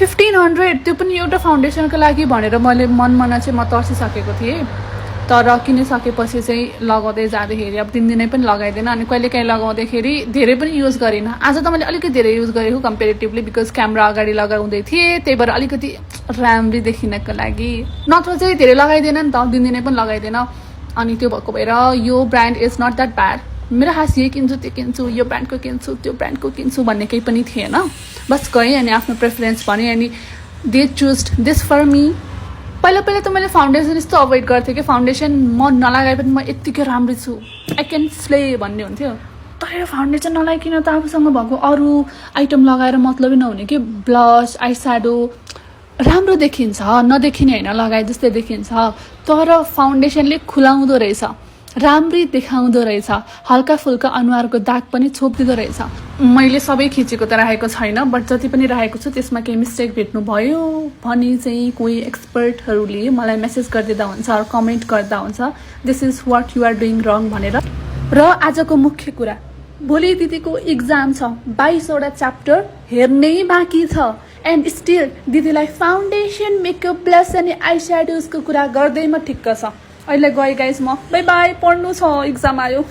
1500 त्यो पनि एउटा फाउन्डेसनको लागि भनेर मैले मनमा चाहिँ म तर्सिसकेको थिएँ। तर किनिसकेपछि चाहिँ लगाउँदै जाँदाखेरि अब 3 दिनै पनि लगाइदिएन अनि कहिलेकाहीँ लगाउँदाखेरि धेरै पनि युज गरिनँ। आज त मैले अलिकति धेरै युज गरेको कम्पेरिटिभली बिकज क्यामेरा अगाडि लगाउँदै थिएँ, त्यही भएर अलिकति राम्ररी देखिनको लागि। नत्र चाहिँ धेरै लगाइदिएन नि त, 3 दिनै पनि लगाइदिएन। अनि त्यो भएको भएर यो brand is not that bad. मेरो खास यही किन्छु त्यो किन्छु, यो ब्रान्डको किन्छु त्यो ब्रान्डको किन्छु भन्ने केही पनि थिएन। बस गएँ अनि आफ्नो प्रेफरेन्स भनेँ अनि they choose this for me. पहिला त मैले फाउन्डेसन यस्तो अभोइड गर्थेँ कि फाउन्डेसन म नलगाए पनि म यत्तिकै राम्रो छु, आई क्यान स्ले भन्ने हुन्थ्यो। तर फाउन्डेसन नलाइकन त आफूसँग भएको अरू आइटम लगाएर मतलबै नहुने कि ब्लस आई स्याडो राम्रो देखिन्छ, नदेखिने होइन लगाए जस्तै देखिन्छ। तर फाउन्डेसनले खुलाउँदो रहेछ, राम्री देखाउँदो रहेछ, हल्का फुल्का अनुहारको दाग पनि छोपिदिँदो रहेछ। मैले सबै खिचेको त राखेको छैन, बट जति पनि राखेको छु त्यसमा केही मिस्टेक भेट्नु भयो भने चाहिँ कोही एक्सपर्टहरूले मलाई मेसेज गरिदिँदा हुन्छ, कमेन्ट गर्दा हुन्छ this is what you are doing wrong भनेर। र आजको मुख्य कुरा, भोलि दिदीको इक्जाम छ, 22वटा च्याप्टर हेर्नै बाँकी छ एन्ड स्टिल दिदीलाई फाउन्डेसन, मेकअप, ब्लस अनि आई स्याडोजको कुरा गर्दैमा ठिक्क छ। अहिले गएँ गाइस, म बाई बाई, पढ्नु छ, इक्जाम आयो।